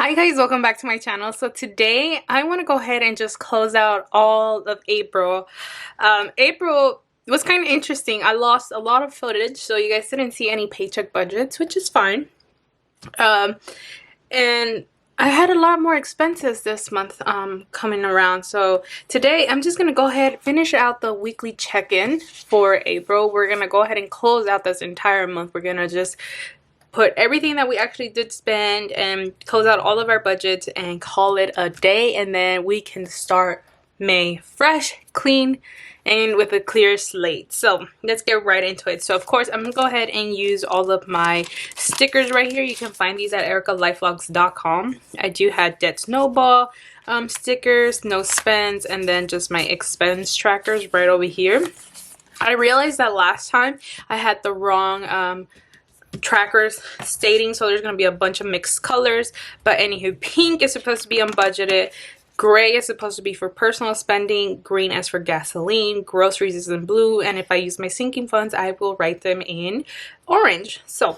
Hi guys, welcome back to my channel. So today I want to go ahead and just close out all of April. April was kind of interesting. I lost a lot of footage, so you guys didn't see any paycheck budgets, which is fine. And I had a lot more expenses this month coming around. So today I'm just going to go ahead and finish out the weekly check-in for April. We're going to go ahead and close out this entire month. We're going to just put everything that we actually did spend and close out all of our budgets and call it a day, and then we can start May fresh, clean, and with a clear slate. So let's get right into it. So of course I'm gonna go ahead and use all of my stickers right here. You can find these at erikalifevlogs.com. I do have Debt Snowball stickers, no spends, and then just my expense trackers right over here. I realized that last time I had the wrong trackers stating, so there's going to be a bunch of mixed colors, but anywho, pink is supposed to be unbudgeted, gray is supposed to be for personal spending, green is for gasoline, groceries is in blue, and if I use my sinking funds I will write them in orange. So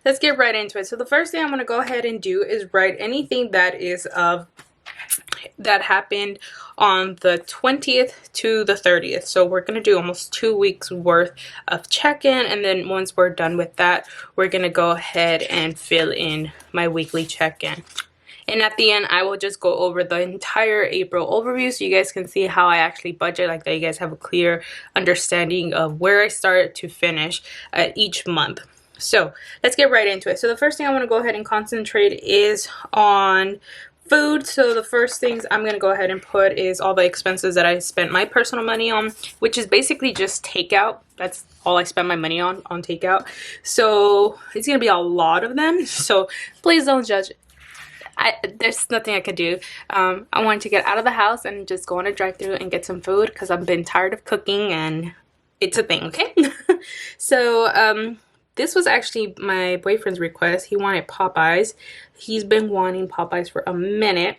let's get right into it. So the first thing I'm going to go ahead and do is write anything that is that happened on the 20th to the 30th. So we're going to do almost 2 weeks worth of check-in, and then once we're done with that, we're going to go ahead and fill in my weekly check-in. And at the end, I will just go over the entire April overview so you guys can see how I actually budget, like that you guys have a clear understanding of where I start to finish each month. So let's get right into it. So the first thing I want to go ahead and concentrate is on food. So the first things I'm going to go ahead and put is all the expenses that I spent my personal money on, which is basically just takeout. That's all I spend my money on takeout. So it's going to be a lot of them. So please don't judge. There's nothing I could do. I wanted to get out of the house and just go on a drive-thru and get some food because I've been tired of cooking and it's a thing, okay? So this was actually my boyfriend's request. He wanted Popeyes. He's been wanting Popeyes for a minute.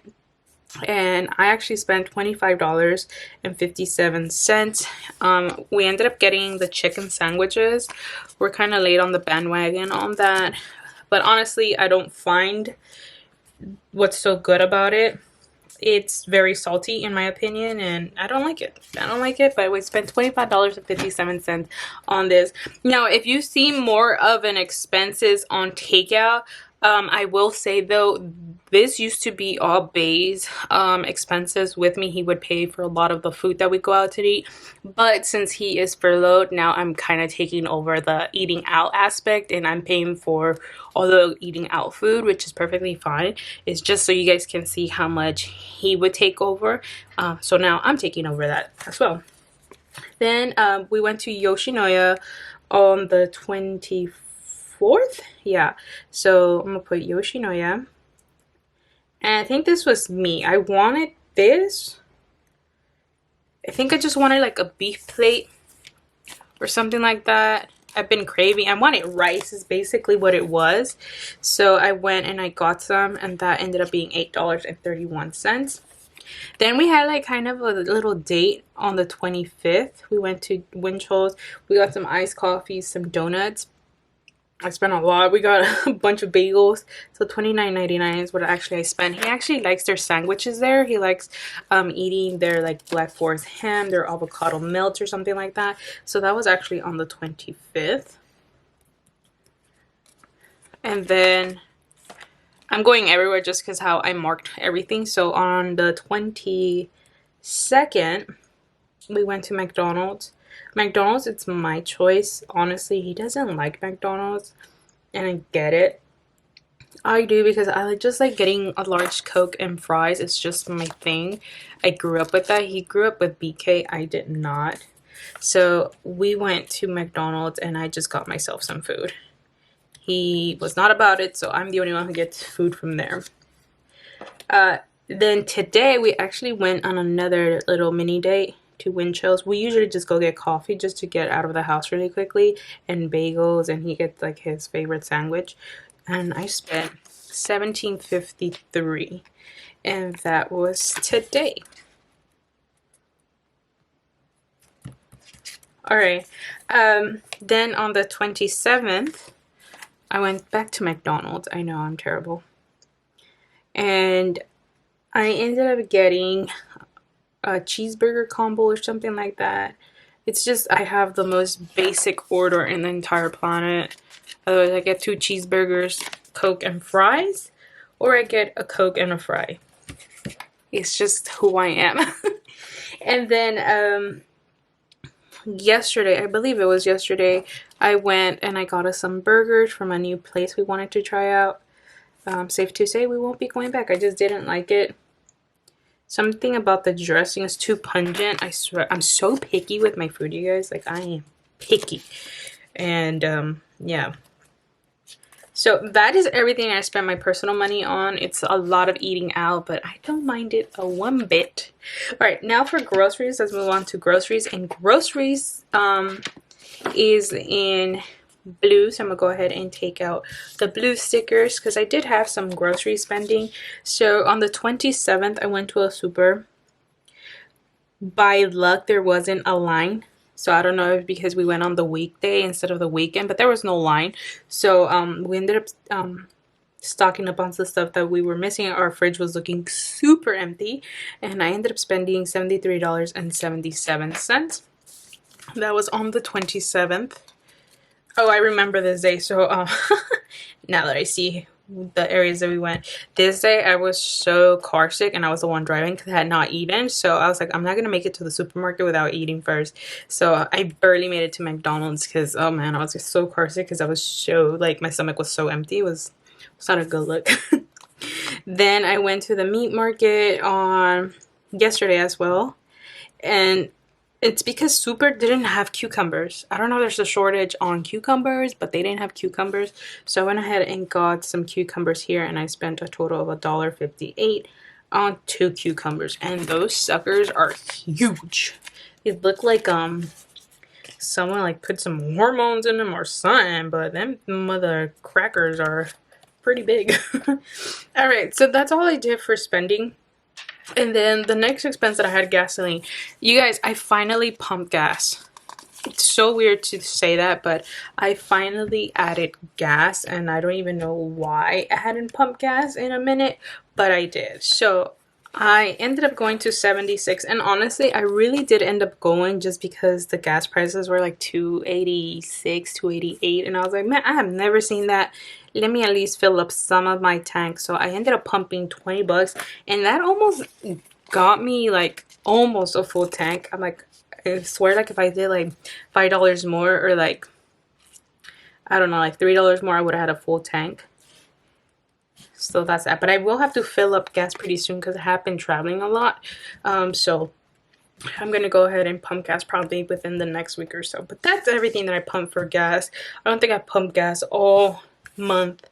And I actually spent $25.57. We ended up getting the chicken sandwiches. We're kind of late on the bandwagon on that. But honestly, I don't find what's so good about it. It's very salty in my opinion, and I don't like it. But we spent $25.57 on this. Now if you see more of an expenses on takeout, I will say though, this used to be all Bay's expenses with me. He would pay for a lot of the food that we go out to eat, but since he is furloughed, now I'm kind of taking over the eating out aspect, and I'm paying for all the eating out food, which is perfectly fine. It's just so you guys can see how much he would take over. So now I'm taking over that as well. Then we went to Yoshinoya on the 24th. Yeah, so I'm gonna put Yoshinoya, and I think this was me. I wanted this. I think I just wanted like a beef plate or something like that. I've been craving. I wanted rice is basically what it was. So I went and I got some, and that ended up being $8.31. Then we had like kind of a little date on the 25th. We went to Winchell's. We got some iced coffee, some donuts. I spent a lot. We got a bunch of bagels. So $29.99 is what actually I spent. He actually likes their sandwiches there. He likes eating their like Black Forest ham, their avocado melt or something like that. So that was actually on the 25th. And then I'm going everywhere just because how I marked everything. So on the 22nd, we went to McDonald's. McDonald's, it's my choice. Honestly, he doesn't like McDonald's, and I get it. I do because I just like getting a large Coke and fries. It's just my thing. I grew up with that. He grew up with BK. I did not. So we went to McDonald's and I just got myself some food. He was not about it, so I'm the only one who gets food from there. Then today we actually went on another little mini date to Winchell's. We usually just go get coffee just to get out of the house really quickly, and bagels, and he gets like his favorite sandwich. And I spent $17.53, and that was today. Alright, then on the 27th, I went back to McDonald's. I know, I'm terrible. and I ended up getting a cheeseburger combo or something like that. It's just I have the most basic order in the entire planet. Otherwise, I get 2 cheeseburgers, Coke, and fries, or I get a Coke and a fry. It's just who I am. And then yesterday, I believe it was yesterday, I went and I got us some burgers from a new place we wanted to try out. Safe to say we won't be going back. I just didn't like it. Something about the dressing is too pungent. I swear, I'm so picky with my food, you guys. Like, I am picky. And yeah. So that is everything I spent my personal money on. It's a lot of eating out, but I don't mind it a one bit. All right, now for groceries. Let's move on to groceries. And groceries is in blue, so I'm gonna go ahead and take out the blue stickers because I did have some grocery spending. So on the 27th, I went to a super. By luck, there wasn't a line, so I don't know if because we went on the weekday instead of the weekend, but there was no line. So we ended up stocking up on the stuff that we were missing. Our fridge was looking super empty, and I ended up spending $73.77. That was on the 27th. Oh, I remember this day. So now that I see the areas that we went, this day I was so car sick, and I was the one driving because I had not eaten. So I was like, I'm not gonna make it to the supermarket without eating first. So I barely made it to McDonald's because, oh man, I was just so car sick because I was so, like, my stomach was so empty. It was not a good look. Then I went to the meat market on yesterday as well, and it's because Super didn't have cucumbers. I don't know if there's a shortage on cucumbers, but they didn't have cucumbers. So I went ahead and got some cucumbers here, and I spent a total of $1.58 on 2 cucumbers. And those suckers are huge. They look like someone like put some hormones in them or something, but them mother crackers are pretty big. Alright, so that's all I did for spending. And then the next expense that I had, gasoline. You guys, I finally pumped gas. It's so weird to say that, but I finally added gas, and I don't even know why I hadn't pumped gas in a minute, but I did. So I ended up going to 76, and honestly, I really did end up going just because the gas prices were like $2.86, $2.88, and I was like, man, I have never seen that. Let me at least fill up some of my tank. So I ended up pumping 20 bucks, and that almost got me like almost a full tank. I'm like, I swear, like if I did like $5 more, or like, I don't know, like $3 more, I would have had a full tank. So that's that. But I will have to fill up gas pretty soon because I have been traveling a lot. So I'm going to go ahead and pump gas probably within the next week or so. But that's everything that I pumped for gas. I don't think I pumped gas all month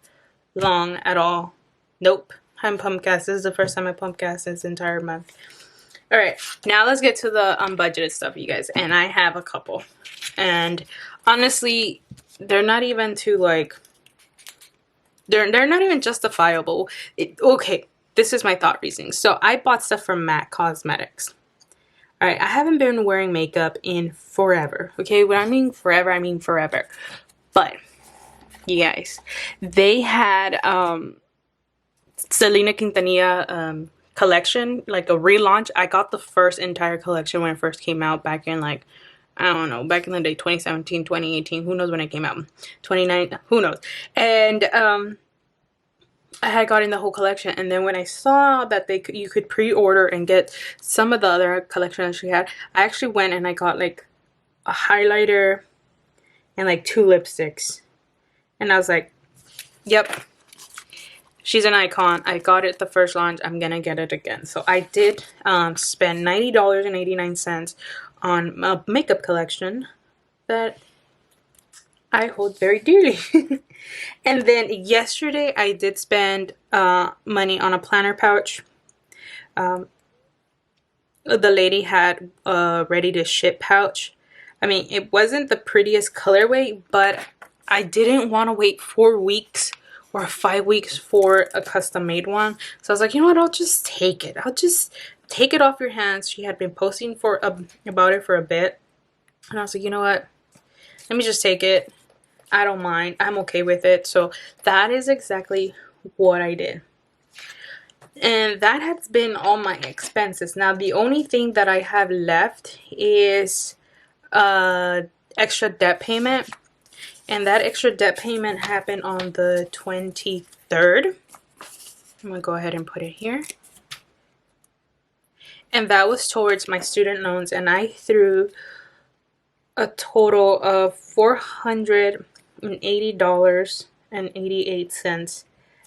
long at all. Nope. I haven't pumped gas. This is the first time I pumped gas this entire month. All right, now let's get to the unbudgeted stuff, you guys. And I have a couple. And honestly, they're not even too like, they're not even justifiable. Okay, this is my thought reasoning. So I bought stuff from MAC Cosmetics. All right, I haven't been wearing makeup in forever. Okay, when I mean forever, I mean forever. But you guys, they had Selena Quintanilla collection, like a relaunch. I got the first entire collection when it first came out back in like, I don't know, back in the day, 2017, 2018, who knows when it came out, 29, who knows. And I had gotten the whole collection, and then when I saw that you could pre-order and get some of the other collection that she had, I actually went and I got like a highlighter and like 2 lipsticks, and I was like, yep, she's an icon. I got it the first launch. I'm gonna get it again. So I did spend $90.89 on a makeup collection that I hold very dearly. And then yesterday I did spend money on a planner pouch. The lady had a ready to ship pouch. I mean, it wasn't the prettiest colorway, but I didn't want to wait 4 weeks or 5 weeks for a custom made one. So I was like, you know what, I'll just take it. I'll just take it off your hands. She had been posting about it for a bit, and I was like, you know what, let me just take it. I don't mind. I'm okay with it. So that is exactly what I did. And that has been all my expenses. Now the only thing that I have left is extra debt payment, and that extra debt payment happened on the 23rd. I'm gonna go ahead and put it here. And that was towards my student loans, and I threw a total of $480.88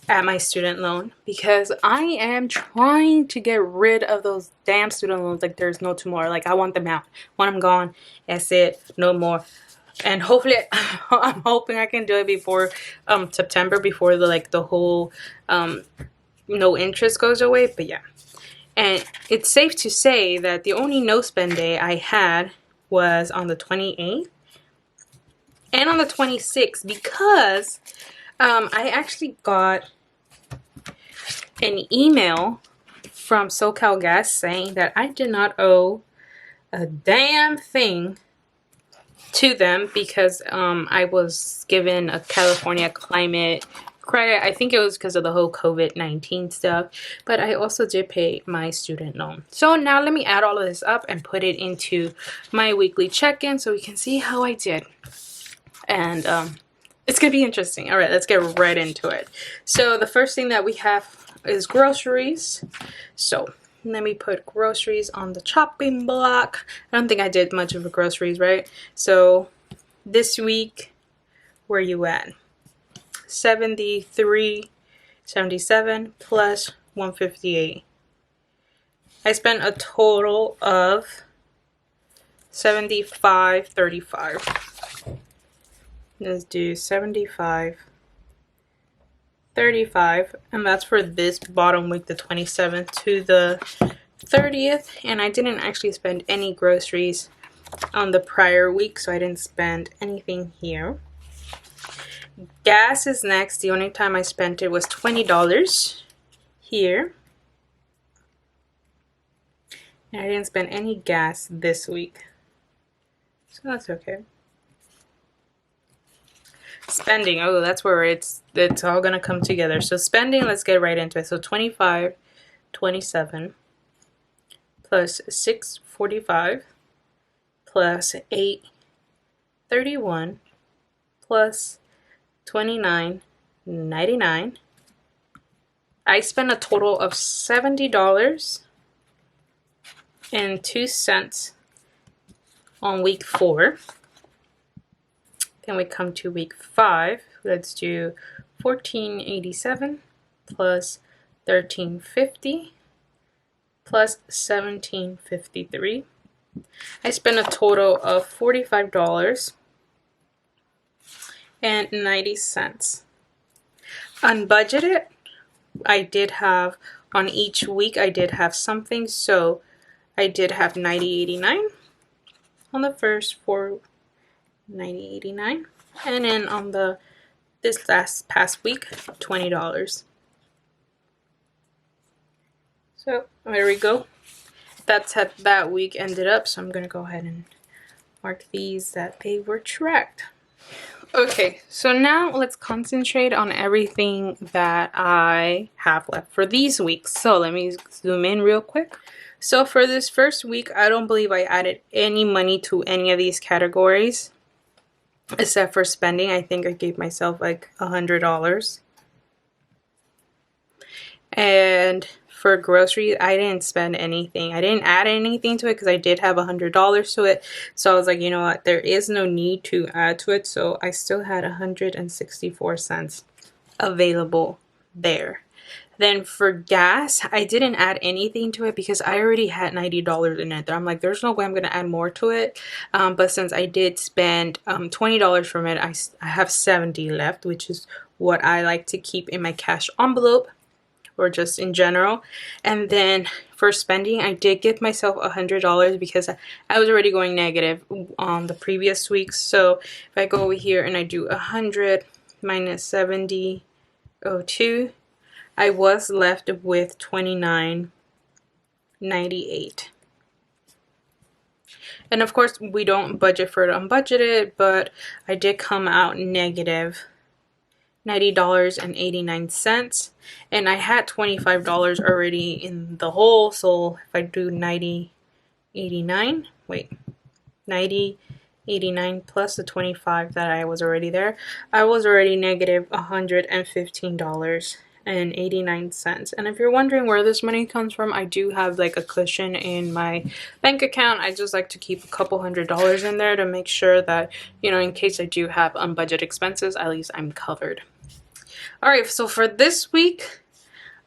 at my student loan, because I am trying to get rid of those damn student loans like there's no tomorrow. Like, I want them out. Want them gone. That's it. No more. And hopefully, I'm hoping I can do it before September, before the whole no interest goes away. But yeah, and it's safe to say that the only no spend day I had was on the 28th and on the 26th, because I actually got an email from SoCal Gas saying that I did not owe a damn thing to them, because I was given a California climate credit. I think it was because of the whole COVID-19 stuff, but I also did pay my student loan. So now let me add all of this up and put it into my weekly check-in so we can see how I did. And it's gonna be interesting. All right, let's get right into it. So the first thing that we have is groceries. So let me put groceries on the chopping block. I don't think I did much of the groceries, right? So this week, where you at? 73.77 plus 158. I spent a total of 75.35. Let's do 75.35, and that's for this bottom week, the 27th to the 30th. And I didn't actually spend any groceries on the prior week, so I didn't spend anything here. Gas is next. The only time I spent it was $20 here, and I didn't spend any gas this week, so that's okay. Spending, oh, that's where it's all gonna come together. So spending, let's get right into it. So 25.27 plus 6.45 plus 8.31 plus 29.99. I spent a total of $70.02 on week 4. Then we come to week 5. Let's do 14.87 plus 13.50 plus 17.53. I spent a total of $45.90. Unbudgeted, I did have, on each week I did have something. So I did have 90.89 on the first 4, 90.89, and then on this past week, $20. So there we go. That's how that week ended up. So I'm gonna go ahead and mark these that they were tracked. Okay, so now let's concentrate on everything that I have left for these weeks. So let me zoom in real quick. So for this first week, I don't believe I added any money to any of these categories, except for spending. I think I gave myself like $100. And for groceries, I didn't spend anything. I didn't add anything to it because I did have $100 to it. So I was like, you know what, there is no need to add to it. So I still had 164 cents available there. Then for gas, I didn't add anything to it because I already had $90 in it. I'm like, there's no way I'm going to add more to it. But since I did spend $20 from it, I have 70 left, which is what I like to keep in my cash envelope, or just in general. And then for spending, I did give myself $100 because I was already going negative on the previous weeks. So if I go over here and I do 100 minus 70.02, I was left with $29.98. And of course, we don't budget for it unbudgeted, but I did come out negative $90.89, and I had $25 already in the hole. So if I do 90.89, wait, 90.89 plus the 25 that I was already there, I was already negative $115.89. And if you're wondering where this money comes from, I do have like a cushion in my bank account. I just like to keep a couple $100s in there to make sure that, you know, in case I do have unbudgeted expenses, at least I'm covered. All right, so for this week,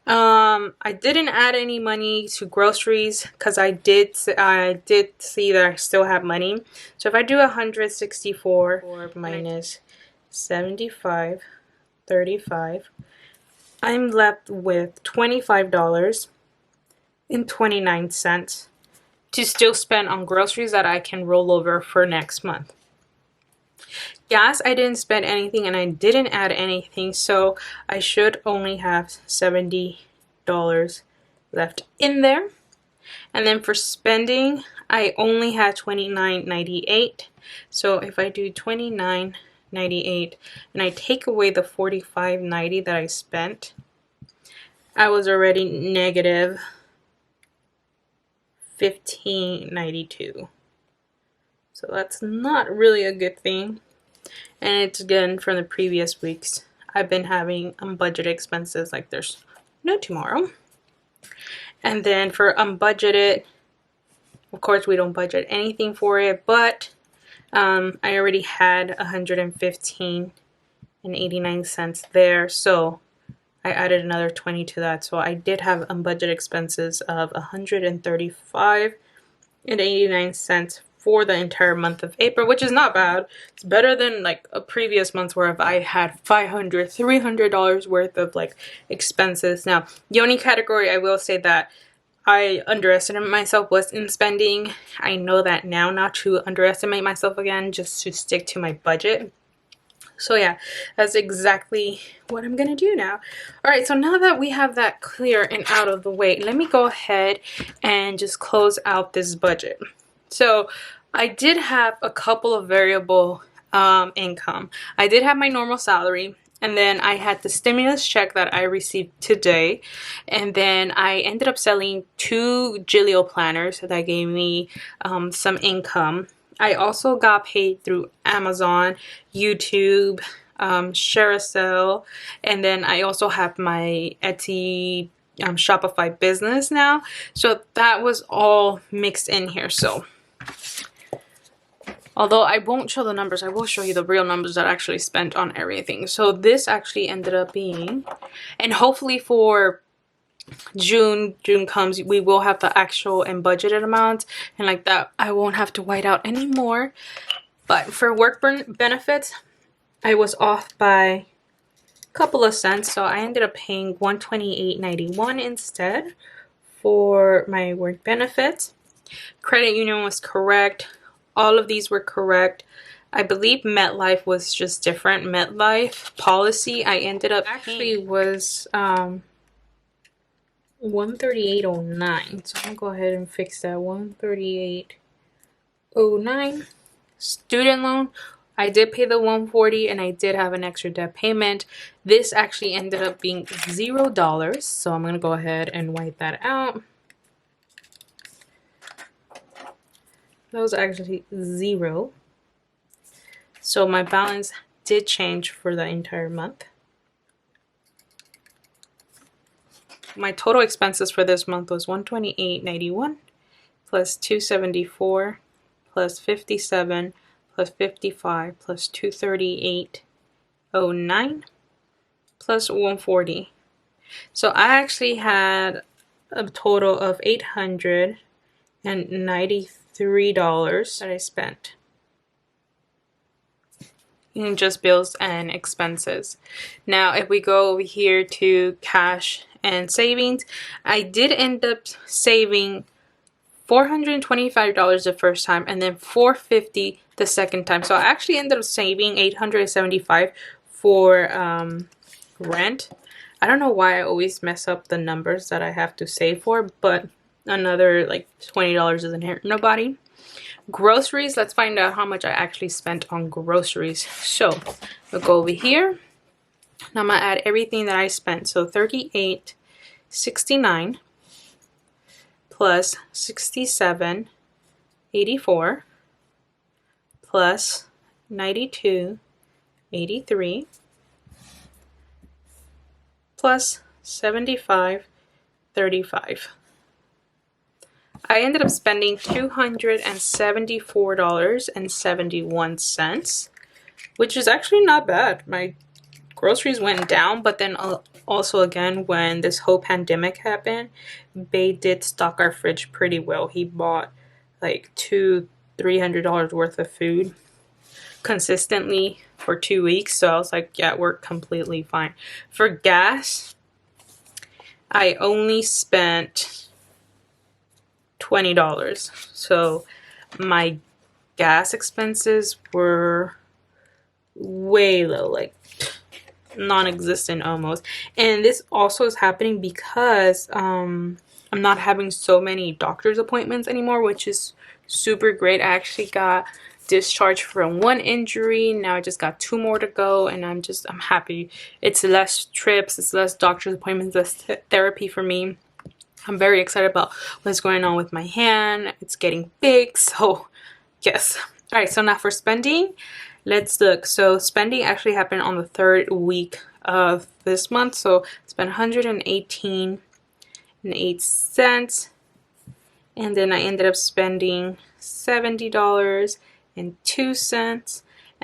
I didn't add any money to groceries because I did see that I still have money. So if I do 164 minus 75.35, I'm left with $25.29 to still spend on groceries that I can roll over for next month. Gas, I didn't spend anything and I didn't add anything, so I should only have $70 left in there. And then for spending, I only had $29.98. So if I do $29.98 and I take away the $45.90 that I spent, I was already negative $15.92. So that's not really a good thing. And it's again from the previous weeks. I've been having unbudgeted expenses like there's no tomorrow. And then for unbudgeted, of course we don't budget anything for it, but I already had $115.89 there, so I added another 20 to that. So I did have unbudgeted expenses of $135.89 for the entire month of April, which is not bad. It's better than like a previous month where I had $300 worth of like expenses. Now, the only category I will say that I underestimated myself was in spending. I know that now not to underestimate myself again, just to stick to my budget. So yeah, that's exactly what I'm gonna do now. All right, so now that we have that clear and out of the way, let me go ahead and just close out this budget. So I did have a couple of variable income. I did have my normal salary, and then I had the stimulus check that I received today, and then I ended up selling 2 Gilio planners that gave me some income. I also got paid through Amazon, YouTube, Sharacel, and then I also have my Etsy Shopify business now. So that was all mixed in here. So although I won't show the numbers, I will show you the real numbers that I actually spent on everything. So this actually ended up being, and hopefully for June comes, we will have the actual and budgeted amounts, and like that I won't have to white out anymore. But for work benefits, I was off by a couple of cents, so I ended up paying $128.91 instead for my work benefits. Credit union was correct. All of these were correct. I believe MetLife was just different. MetLife policy I ended up actually was $138.09. So I'm gonna go ahead and fix that. $138.09. Student loan, I did pay the $140 and I did have an extra debt payment. This actually ended up being $0. So I'm gonna go ahead and wipe that out. That was actually 0. So my balance did change for the entire month. My total expenses for this month was $128.91 plus $274 plus $57 plus $55 plus $238.09 plus $140. So I actually had a total of $893 that I spent in just bills and expenses. Now if we go over here to cash and savings, I did end up saving $425 the first time and then $450 the second time. So I actually ended up saving $875 for rent. I don't know why I always mess up the numbers that I have to save for, but another like $20 doesn't hurt nobody. Groceries, let's find out how much I actually spent on groceries. So we'll go over here Now I'm gonna add everything that I spent. So $38.69 plus $67.84 plus $92.83 plus $75.35. I ended up spending $274.71, which is actually not bad. My groceries went down, but then also again, when this whole pandemic happened, Bay did stock our fridge pretty well. He bought like $300 worth of food consistently for 2 weeks. So I was like, yeah, we're completely fine. For gas, I only spent $20. So my gas expenses were way low, like non-existent almost. And this also is happening because I'm not having so many doctor's appointments anymore, which is super great. I actually got discharged from one injury. Now I just got 2 more to go, and I'm happy. It's less trips, it's less doctor's appointments, less therapy for me. I'm very excited about what's going on with my hand. It's getting big, so yes. All right, so now for spending, let's look. So spending actually happened on the 3rd week of this month. So I spent $118.08, and then I ended up spending $70.02, and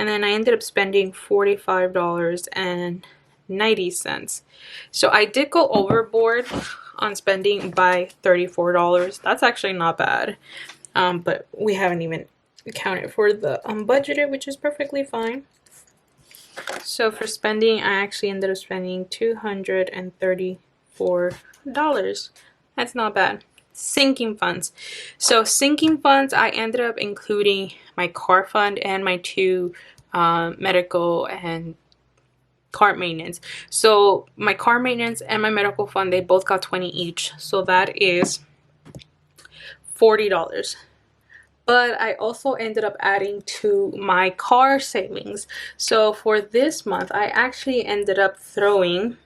then I ended up spending $45.90. So I did go overboard on spending by $34. That's actually not bad, but we haven't even accounted for the unbudgeted, which is perfectly fine. So for spending, I actually ended up spending $234. That's not bad. Sinking funds. So sinking funds, I ended up including my car fund and my 2 medical and car maintenance. So my car maintenance and my medical fund, they both got 20 each. So that is $40. But I also ended up adding to my car savings. So for this month, I actually ended up throwing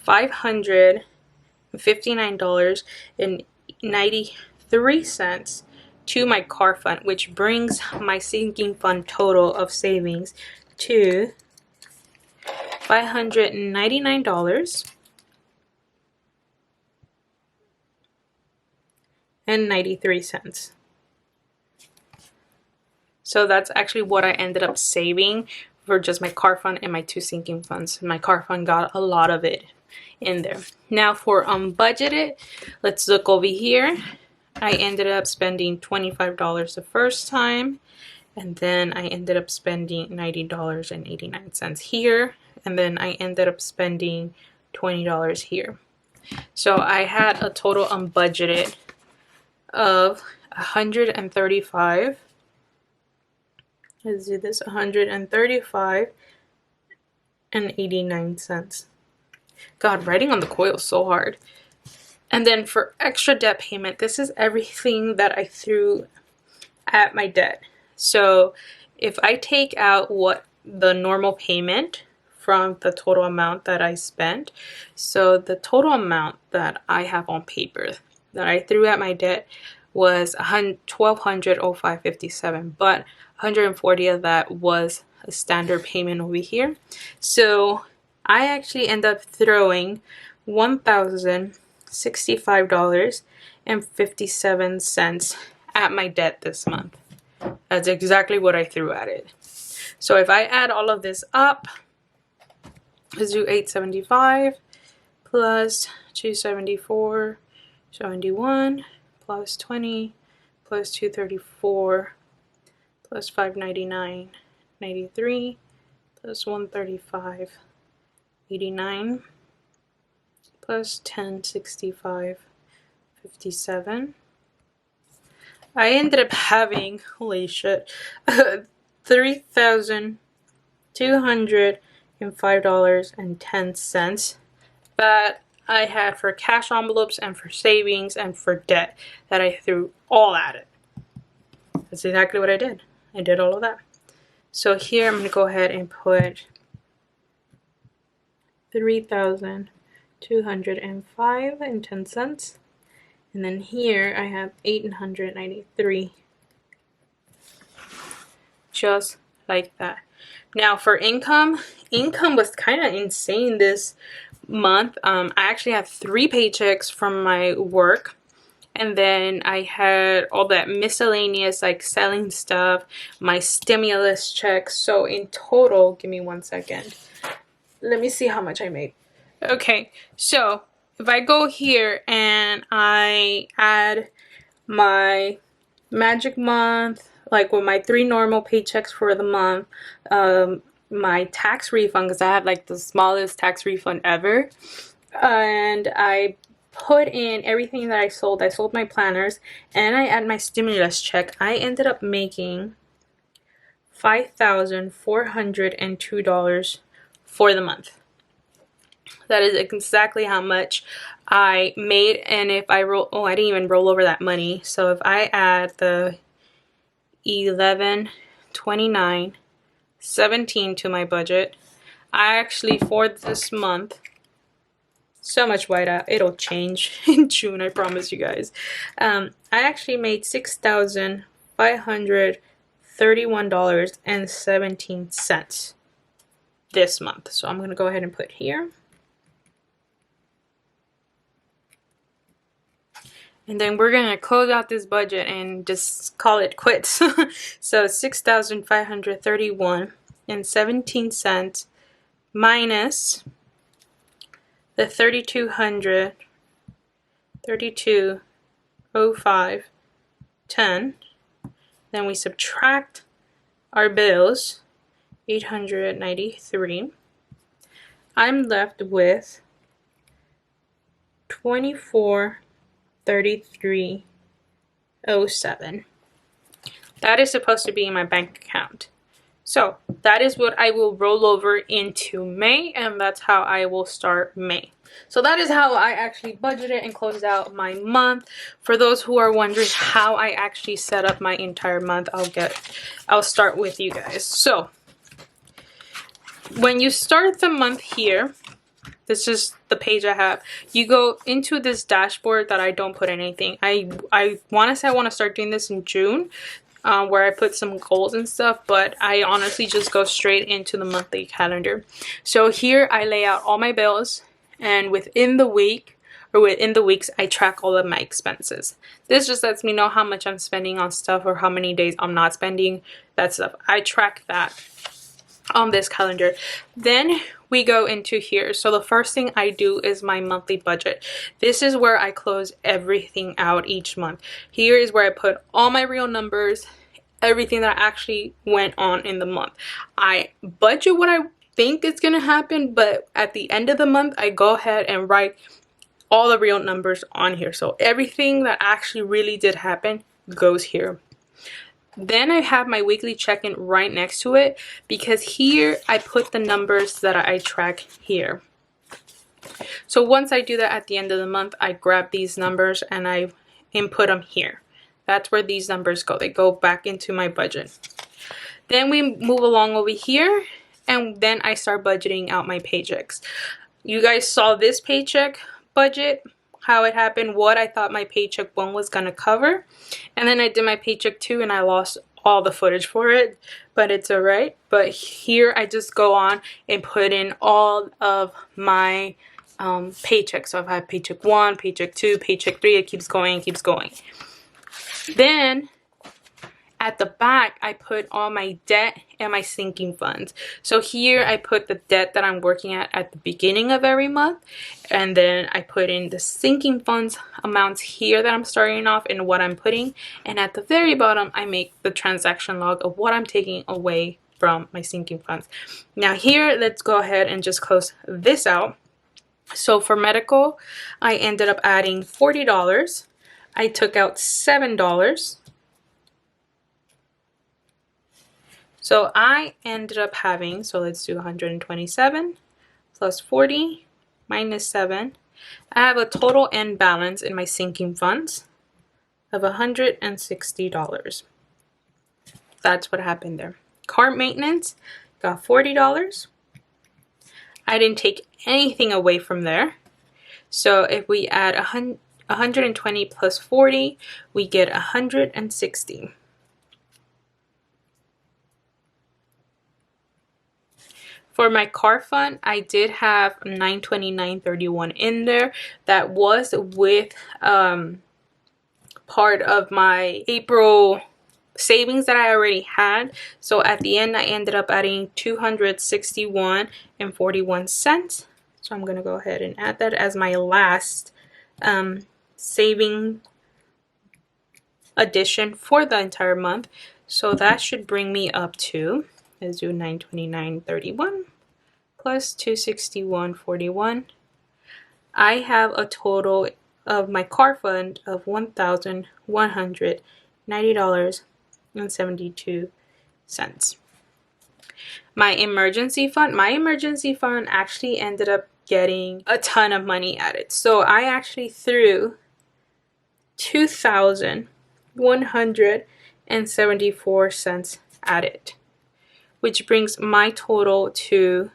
$559.93 to my car fund, which brings my sinking fund total of savings to $599.93. So that's actually what I ended up saving for just my car fund and my 2 sinking funds. My car fund got a lot of it in there. Now for unbudgeted, let's look over here. I ended up spending $25 the first time, and then I ended up spending $90.89 here, and then I ended up spending $20 here. So I had a total unbudgeted of $135. Let's do this, $135.89. God, writing on the coil is so hard. And then for extra debt payment, this is everything that I threw at my debt. So if I take out what the normal payment from the total amount that I spent, so the total amount that I have on paper that I threw at my debt was $1,205.57, but 140 of that was a standard payment over here. So I actually end up throwing $1,065.57 at my debt this month. That's exactly what I threw at it. So if I add all of this up, let's do 875 plus 274.71 plus 20 plus 234 plus 599.93 plus 135.89 plus 1065.57. I ended up having, holy shit, $3,205.10 that I had for cash envelopes and for savings and for debt that I threw all at it. That's exactly what I did. I did all of that. So here I'm going to go ahead and put $3,205.10. And then here I have $893. Just like that. Now for income was kind of insane this month. I actually have 3 paychecks from my work, and then I had all that miscellaneous like selling stuff, my stimulus checks. So in total, give me 1 second, let me see how much I made. Okay, so if I go here and I add my magic month, like with my 3 normal paychecks for the month, my tax refund, because I have like the smallest tax refund ever, and I put in everything that I sold my planners, and I add my stimulus check, I ended up making $5,402 for the month. That is exactly how much I made. And if I roll, I didn't even roll over that money. So if I add the 11, 29, 17 to my budget, I actually, for this month, so much whiteout, it'll change in June, I promise you guys. I actually made $6,531.17 this month. So I'm going to go ahead and put here. And then we're going to close out this budget and just call it quits. So $6,531.17 minus the $3,200, $32.05.10. Then we subtract our bills, $893. I'm left with $24.3307. That is supposed to be in my bank account. So that is what I will roll over into May, and that's how I will start May. So that is how I actually budgeted and closed out my month. For those who are wondering how I actually set up my entire month, I'll start with you guys. So when you start the month here, this is the page I have. You go into this dashboard that I don't put anything. I want to say I want to start doing this in June, where I put some goals and stuff, but I honestly just go straight into the monthly calendar. So here I lay out all my bills, and within the week or within the weeks I track all of my expenses. This just lets me know how much I'm spending on stuff or how many days I'm not spending that stuff. I track that on this calendar. Then we go into here. So the first thing I do is my monthly budget. This is where I close everything out each month. Here is where I put all my real numbers, everything that actually went on in the month. I budget what I think is gonna happen, but at the end of the month I go ahead and write all the real numbers on here. So everything that actually really did happen goes here. Then I have my weekly check-in right next to it, because here I put the numbers that I track here. So once I do that at the end of the month, I grab these numbers and I input them here. That's where these numbers go. They go back into my budget. Then we move along over here, and then I start budgeting out my paychecks. You guys saw this paycheck budget, how it happened, what I thought my paycheck 1 was gonna cover, and then I did my paycheck 2 and I lost all the footage for it, but it's alright. But here I just go on and put in all of my paychecks. So if I have paycheck 1, paycheck 2, paycheck 3, it keeps going and keeps going. Then at the back I put all my debt and my sinking funds. So here I put the debt that I'm working at the beginning of every month, and then I put in the sinking funds amounts here that I'm starting off and what I'm putting, and at the very bottom I make the transaction log of what I'm taking away from my sinking funds. Now here, let's go ahead and just close this out. So for medical, I ended up adding $40. I took out $7. So I ended up having, so let's do 127 plus 40 minus 7. I have a total end balance in my sinking funds of $160. That's what happened there. Car maintenance, got $40. I didn't take anything away from there. So if we add 120 plus 40, we get 160. For my car fund, I did have $929.31 in there. That was with part of my April savings that I already had. So at the end, I ended up adding $261.41. So I'm going to go ahead and add that as my last saving addition for the entire month. So that should bring me up to, let's do $929.31 plus $261.41. I have a total of my car fund of $1,190.72. My emergency fund actually ended up getting a ton of money added. So I actually threw $2,174 at it, which brings my total to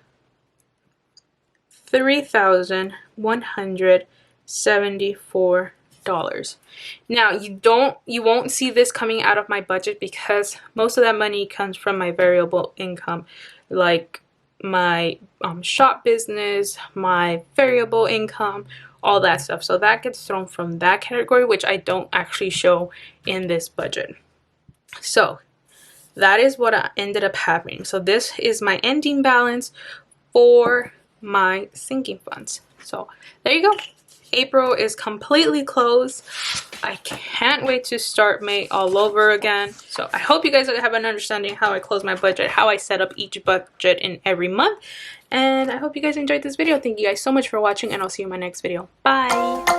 $3,174. Now you won't see this coming out of my budget because most of that money comes from my variable income, like my shop business, my variable income, all that stuff. So that gets thrown from that category, which I don't actually show in this budget. So that is what ended up happening. So this is my ending balance for my sinking funds. So there you go. April is completely closed. I can't wait to start May all over again. So I hope you guys have an understanding how I close my budget, how I set up each budget in every month. And I hope you guys enjoyed this video. Thank you guys so much for watching, and I'll see you in my next video. Bye.